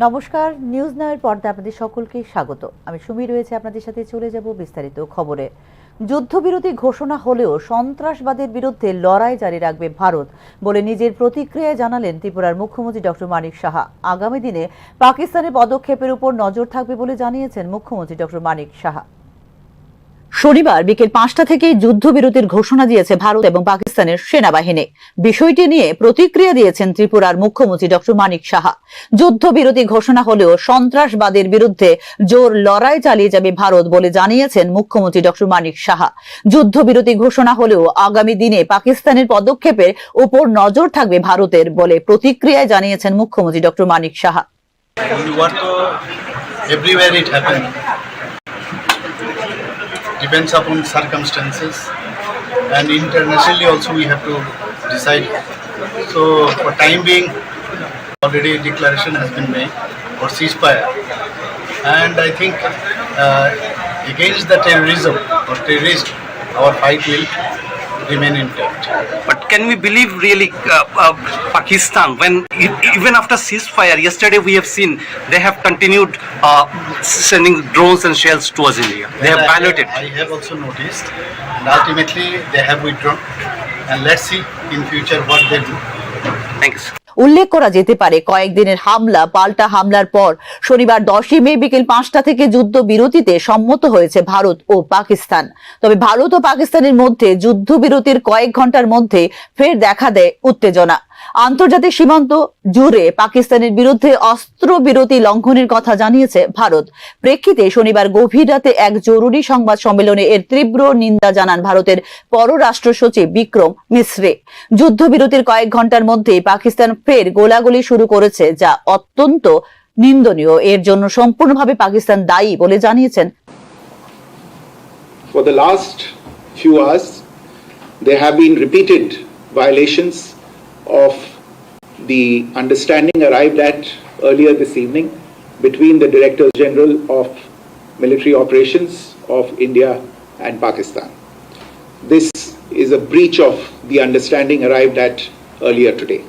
নমস্কার, নিউজ নাওয়ের পর্দায় আপনাদের সকলকে স্বাগত। আমি সুমি রয়েছে আপনাদের সাথে, চলে যাব বিস্তারিত খবরে। যুদ্ধবিরতি ঘোষণা হলেও সন্ত্রাসবাদের বিরুদ্ধে লড়াই জারি রাখবে ভারত বলে নিজের প্রতিক্রিয়ায় জানালেন ত্রিপুরার মুখ্যমন্ত্রী ডক্টর মানিক সাহা। আগামী দিনে পাকিস্তানের পদক্ষেপের উপর নজর থাকবে বলে জানিয়েছেন মুখ্যমন্ত্রী ডক্টর মানিক সাহা। শনিবার বিকেল 5টা থেকে যুদ্ধবিরতির ঘোষণা দিয়েছে ভারত এবং পাকিস্তানের সেনাবাহিনী। বিষয়টি নিয়ে প্রতিক্রিয়া দিয়েছেন ত্রিপুরার মুখ্যমন্ত্রী ডক্টর মানিক সাহা। যুদ্ধবিরতি ঘোষণা হলেও সন্ত্রাসবাদের বিরুদ্ধে জোর লড়াই চালিয়ে যাবে ভারত বলে জানিয়েছেন মুখ্যমন্ত্রী ডক্টর মানিক সাহা। যুদ্ধবিরতি ঘোষণা হলেও আগামী দিনে পাকিস্তানের পদক্ষেপের উপর নজর থাকবে ভারতের বলে প্রতিক্রিয়ায় জানিয়েছেন মুখ্যমন্ত্রী doctor Manik Saha. Depends upon circumstances, and internationally also we have to decide. So for time being, already a declaration has been made for ceasefire, and I think against the terrorism or terrorist, our fight will remain intact. But can we believe really Pakistan, when even after ceasefire, yesterday we have seen they have continued sending drones and shells towards India. They have piloted. I have also noticed, and ultimately they have withdrawn. And let's see in future what they do. Thank you, sir. উল্লেখ করা যেতে পারে, কয়েকদিনের হামলা পাল্টা হামলার পর শনিবার 10 মে বিকেল 5টা থেকে যুদ্ধ বিরতিতে সম্মত হয়েছে ভারত ও পাকিস্তান। তবে ভারত ও পাকিস্তানের মধ্যে যুদ্ধবিরতির কয়েক ঘন্টার মধ্যে ফের দেখা দেয় উত্তেজনা। আন্তর্জাতিক সীমান্ত জুড়ে পাকিস্তানের বিরুদ্ধে অস্ত্রবিরতি লঙ্ঘনের কথা জানিয়েছে ভারত। প্রেক্ষিতে শনিবার গভীর রাতে এক জরুরি সংবাদ সম্মেলনে এর তীব্র নিন্দা জানান ভারতের পররাষ্ট্র সচিব বিক্রম মিশ্রে। যুদ্ধবিরতির কয়েক ঘন্টার মধ্যে পাকিস্তান ফের গোলাগুলি শুরু করেছে, যা অত্যন্ত নিন্দনীয়। এর জন্য সম্পূর্ণভাবে পাকিস্তান দায়ী বলে জানিয়েছেন। For the last few hours, there have been repeated violations of the understanding arrived at earlier this evening between the Directors General of Military Operations of India and Pakistan. This is a breach of the understanding arrived at earlier today.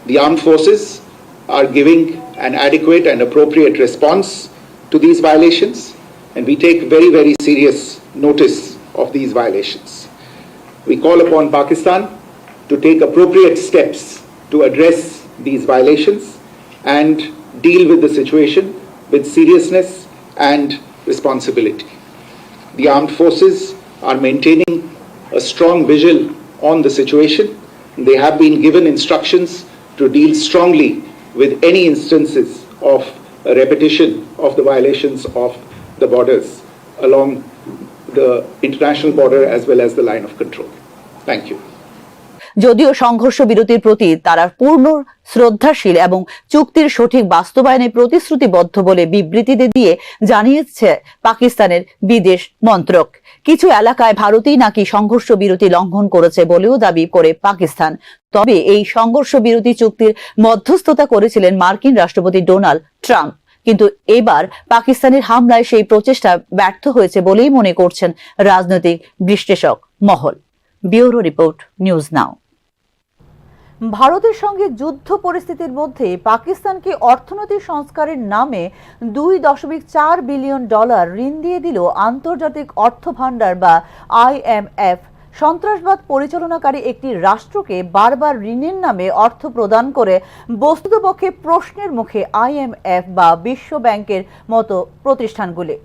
The armed forces are giving an adequate and appropriate response to these violations, and we take very, very serious notice of these violations. We call upon Pakistan to take appropriate steps to address these violations and deal with the situation with seriousness and responsibility. The armed forces are maintaining a strong vigil on the situation. They have been given instructions to deal strongly with any instances of a repetition of the violations of the borders along the international border as well as the line of control. Thank you. যদিও সংঘর্ষ বিরতির প্রতি তারা পূর্ণ শ্রদ্ধাশীল এবং চুক্তির সঠিক বাস্তবায়নে প্রতিশ্রুতিবদ্ধ বলে বিবৃতিতে দিয়ে জানিয়েছে পাকিস্তানের বিদেশ মন্ত্রক। কিছু এলাকায় ভারতই নাকি সংঘর্ষ বিরতি লঙ্ঘন করেছে বলেও দাবি করে পাকিস্তান। তবে এই সংঘর্ষ বিরতি চুক্তির মধ্যস্থতা করেছিলেন মার্কিন রাষ্ট্রপতি ডোনাল্ড ট্রাম্প। কিন্তু এবার পাকিস্তানের হামলায় সেই প্রচেষ্টা ব্যর্থ হয়েছে বলেই মনে করছেন রাজনৈতিক বিশ্লেষক মহল। Bureau report, news now. ভারতের সঙ্গে যুদ্ধ পরিস্থিতির মধ্যে পাকিস্তানকে অর্থনৈতিক সংস্কারের নামে $2.4 বিলিয়ন ঋণ দিয়ে দিল আন্তর্জাতিক অর্থ ভান্ডার বা IMF। সন্ত্রাসবাদ পরিচালনাকারী একটি রাষ্ট্রকে বারবার ঋণের নামে অর্থ প্রদান করে বস্তুতপক্ষে প্রশ্নের মুখে IMF বা বিশ্ব ব্যাংকের মতো প্রতিষ্ঠানগুলি।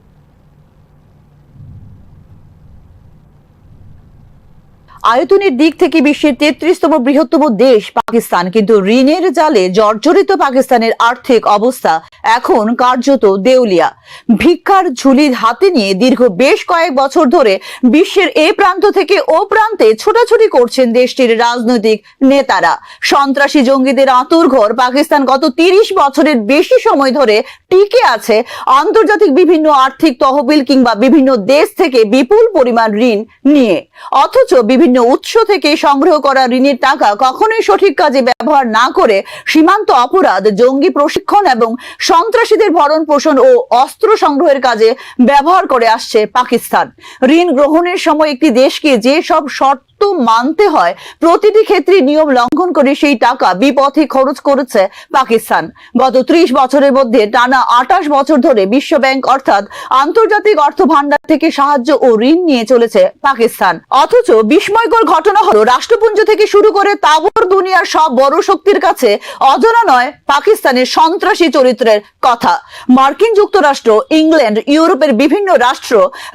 আয়তনের দিক থেকে বিশ্বের 33তম বৃহত্তম দেশ পাকিস্তান, কিন্তু ঋণের জালে জর্জরিত পাকিস্তানের আর্থিক অবস্থা এখন কার্যত দেউলিয়া। ভিক্ষার ঝুলি হাতে নিয়ে দীর্ঘ বেশ কয়েক বছর ধরে বিশ্বের এ প্রান্ত থেকে ও প্রান্তে ছোটাছুটি করছেন দেশটির রাজনৈতিক নেতারা। সন্ত্রাসী জঙ্গিদের আঁতুড়ঘর পাকিস্তান গত 30 বছরের বেশি সময় ধরে টিকে আছে আন্তর্জাতিক বিভিন্ন আর্থিক তহবিল কিংবা বিভিন্ন দেশ থেকে বিপুল পরিমাণ ঋণ নিয়ে। অথচ বিভিন্ন উৎস থেকে সংগ্রহ করা ঋণের টাকা কখনোই সঠিক কাজে ব্যবহার না করে সীমান্ত অপরাধ, জঙ্গি প্রশিক্ষণ এবং সন্ত্রাসীদের ভরণ পোষণ ও অস্ত্র সংগ্রহের কাজে ব্যবহার করে আসছে পাকিস্তান। ঋণ গ্রহণের সময় একটি দেশকে যে সব শর্ত মানতে হয় প্রতিটি ক্ষেত্রে নিয়ম লঙ্ঘন করে সেই টাকা বিপথে খরচ করেছে পাকিস্তান। গত 30 বছরের মধ্যে টানা 28 বছর ধরে বিশ্ব ব্যাংক অর্থাৎ আন্তর্জাতিক অর্থ ভান্ডার থেকে সাহায্য ও ঋণ নিয়ে চলেছে পাকিস্তান। অথচ বিস্ময়কর ঘটনা হলো রাষ্ট্রপুঞ্জ থেকে শুরু করে তাবর দুনিয়ার সব বড় শক্তির কাছে অজানা নয় পাকিস্তানের সন্ত্রাসী চরিত্রের কথা। মার্কিন যুক্তরাষ্ট্র, ইংল্যান্ড, ইউরোপের বিভিন্ন রাষ্ট্র,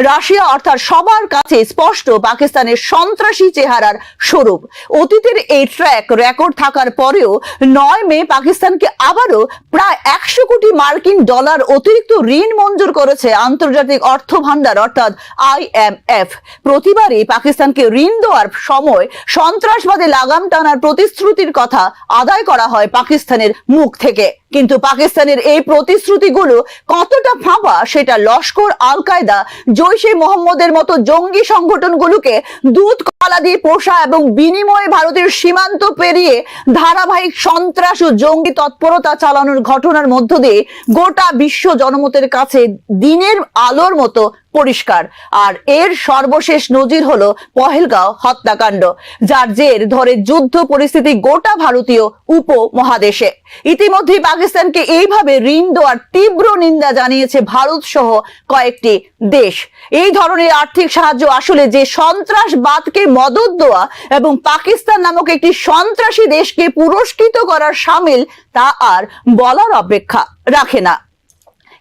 রাশিয়া অর্থাৎ সবার কাছে স্পষ্ট পাকিস্তানের সন্ত্রাসী চেহারার স্বরূপ। অতীতের এই ট্র্যাক রেকর্ড থাকার পরেও 9 মে পাকিস্তানকে আবারও প্রায় 100 কোটি মার্কিন ডলার অতিরিক্ত ঋণ মঞ্জুর করেছে আন্তর্জাতিক অর্থ ভান্ডার অর্থাৎ IMF। প্রতিবারই পাকিস্তানকে ঋণ দেওয়ার সময় সন্ত্রাসবাদে লাগাম টানার প্রতিশ্রুতির কথা আদায় করা হয় পাকিস্তানের মুখ থেকে। কিন্তু পাকিস্তানের এই প্রতিশ্রুতিগুলো কতটা ফাঁপা সেটা লস্কর, আল কায়দা, জৈশে মোহাম্মদের মতো জঙ্গি সংগঠনগুলোকে দুধ কলা দিয়ে পোষা এবং বিনিময়ে ভারতের সীমান্ত পেরিয়ে ধারাবাহিক সন্ত্রাস ও জঙ্গি তৎপরতা চালানোর ঘটনার মধ্য দিয়ে গোটা বিশ্ব জনমতের কাছে দিনের আলোর মতো পরিষ্কার। আর এর সর্বশেষ নজির হলো পহেলগাঁও হত্যাকাণ্ড, যার জের ধরে যুদ্ধ পরিস্থিতি গোটা ভারতীয় উপমহাদেশে। ইতিমধ্যে পাকিস্তানকে এইভাবে ঋণ দেওয়ার তীব্র নিন্দা জানিয়েছে ভারত সহ কয়েকটি দেশ। এই ধরনের আর্থিক সাহায্য আসলে যে সন্ত্রাসবাদকে মদদ দেওয়া এবং পাকিস্তান নামক একটি সন্ত্রাসী দেশকে পুরস্কৃত করার শামিল তা আর বলার অপেক্ষা রাখে না।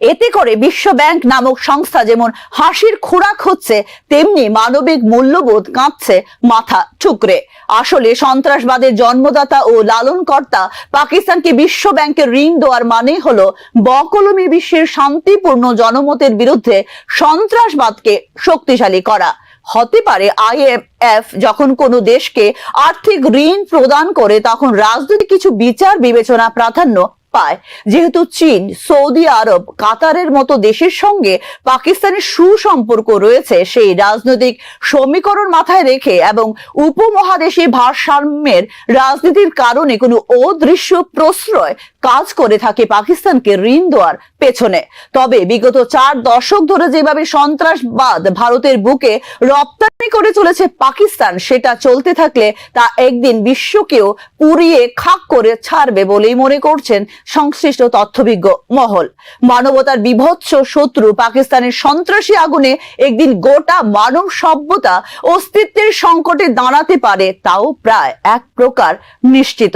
এতে করে বিশ্ব ব্যাংক নামক সংস্থা যেমন হাসির খোরাক হচ্ছে, তেমনি মানবিক মূল্যবোধ কাঁপছে মাথা ঠুকরে। আসলে সন্ত্রাসবাদের জন্মদাতা ও লালনকর্তা পাকিস্তানকে বিশ্ব ব্যাংকের ঋণ দেওয়ার মানে হলো বকলমি বিশ্বের শান্তিপূর্ণ জনমতের বিরুদ্ধে সন্ত্রাসবাদকে শক্তিশালী করা। হতে পারে IMF যখন কোনো দেশকে আর্থিক ঋণ প্রদান করে তখন রাজনৈতিক কিছু বিচার বিবেচনা প্রাধান্য পায়। যেহেতু চীন, সৌদি আরব, কাতারের মতো দেশের সঙ্গে পাকিস্তানের সুসম্পর্ক রয়েছে, সেই রাজনৈতিক সমীকরণ মাথায় রেখে এবং উপমহাদেশে ভারসাম্যের রাজনীতির কারণে কোনো অদৃশ্য প্রশ্রয় কাজ করে থাকে পাকিস্তানকে ঋণ দেওয়ার পেছনে। তবে বিগত 4 দশক ধরে যেভাবে সন্ত্রাসবাদ ভারতের বুকে রপ্তানি করে চলেছে পাকিস্তান, সেটা চলতে থাকলে তা একদিন বিশ্বকেও পুড়িয়ে খাক করে ছাড়বে বলেই মনে করছেন সংশ্লিষ্ট তথ্যবিজ্ঞ মহল। মানবতার বিভৎস শত্রু পাকিস্তানের সন্ত্রাসী আগুনে একদিন গোটা মানব সভ্যতা অস্তিত্বের সংকটে দাঁড়াতে পারে, তাও প্রায় এক প্রকার নিশ্চিত।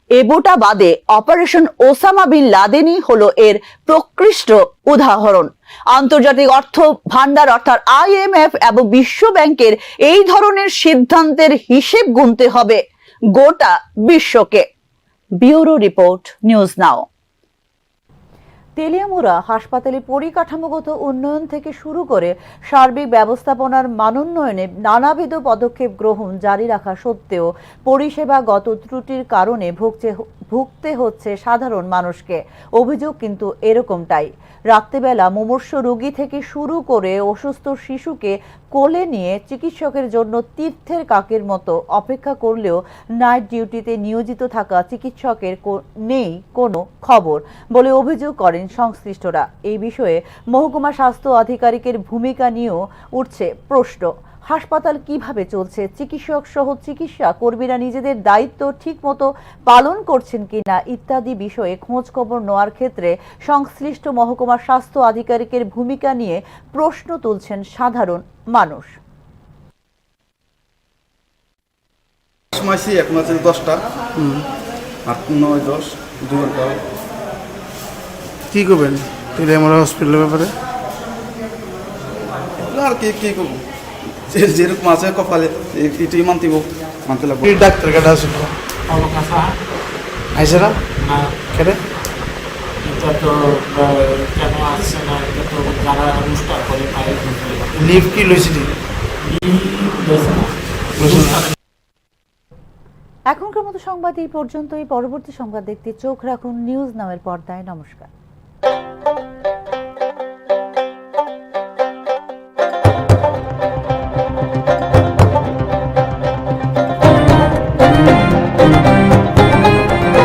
এবুটা বাদে অপারেশন ওসামা বিন লাদেনই হলো এর প্রকৃষ্ট উদাহরণ। আন্তর্জাতিক অর্থ ভান্ডার অর্থাৎ IMF এবং বিশ্ব ব্যাংকের এই ধরনের সিদ্ধান্তের হিসেব গুনতে হবে গোটা বিশ্বকে। Bureau report, news now. Teliamura হাসপাতালে পরিকাঠামোগত উন্নয়ন থেকে শুরু করে সার্বিক ব্যবস্থাপনার মানোন্নয়নে নানাবিধ পদক্ষেপ গ্রহণ জারি রাখা সত্ত্বেও পরিষেবাগত ত্রুটির কারণে ভুগতে হচ্ছে সাধারণ মানুষকে। অভিযোগ কিন্তু এরকমটাই। রাত্রিবেলা মুমূর্ষু রোগী থেকে শুরু করে অসুস্থ শিশুকে কোলে নিয়ে চিকিৎসকের জন্য তীর্থের কাকের মতো অপেক্ষা করলেও নাইট ডিউটিতে নিয়োজিত থাকা চিকিৎসকের নেই কোনো খবর বলে অভিযোগ করেন সংশ্লিষ্টরা। এই বিষয়ে মহকুমা স্বাস্থ্য আধিকারিকের ভূমিকা নিয়েও উঠছে প্রশ্ন। হাসপাতাল কিভাবে চলছে, চিকিৎসক সহ চিকিৎসা কর্মীরা নিজেদের দায়িত্ব ঠিকমতো পালন করছেন কিনা ইত্যাদি বিষয়ে খোঁজ খবর নেওয়ার ক্ষেত্রে সংশ্লিষ্ট মহকুমা স্বাস্থ্য আধিকারিকের ভূমিকা নিয়ে প্রশ্ন তুলছেন সাধারণ মানুষ। সময় এখন আছে 10টা, 8, 9, 10, 2 ঘন্টা। কি করবেন তেলিয়ামুড়া হসপিটালের ব্যাপারে? আর কি করবো, যেরকম আছে কপালে এটাই মানতে লাগবে। ডাক্তার কাটা আছে আইসে না কেটে এটা তো কেন আসছে না, এটা তো যারা অনুষ্ঠান করে তাই লিভ কি লইছিলি? এখনকার মতো সংবাদ এই পর্যন্তই। পরবর্তী সংবাদ দেখতে চোখ রাখুন নিউজ নামের পর্দায়। নমস্কার।